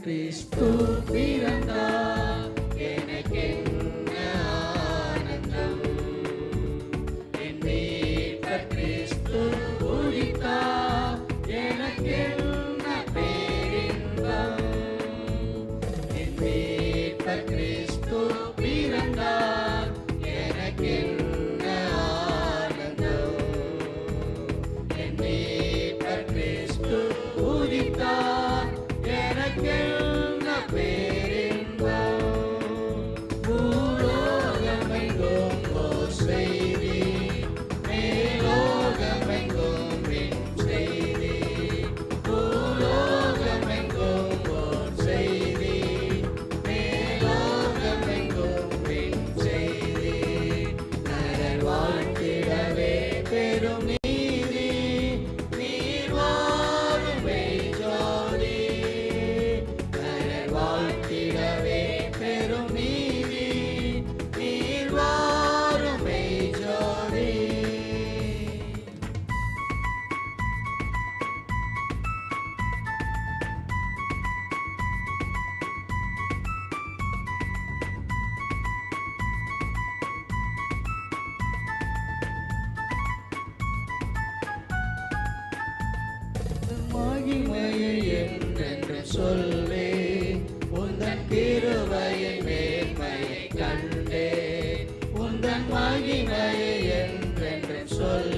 கிறிஸ்து பிறந்தார், எனக்கென்ன ஆனந்தம். என் மீட்பர் கிறிஸ்து உதித்தார், எனக்கென்ன பேரின்பம். என் மீட்பர் கிறிஸ்து பிறந்தார், எனக்கென்ன ஆனந்தம். என் மீட்பர் கிறிஸ்து உதித்தார், எனக்கென்ன பேரின்பம். பூலோகமெங்கும் ஓர் செய்தி, மேலோகமெங்கும் என் செய்தி. பூலோகமெங்கும் ஓர் செய்தி, மேலோகமெங்கும் என் செய்தி. நரர் வாழ்த்திடவே பெரும் நீதி, நீர் வாரும் மெய்ஜோதி. நரர் வாழ்த்திடவே பெரும் நீதி, நீர் வாரும் மெய்ஜோதி. மகிமையை என்னென்று சொல்லே, உந்தன் கிருபையின் மேன்மையை கண்டே. உந்தன் மகிமையை என்றென்று சொல்லே,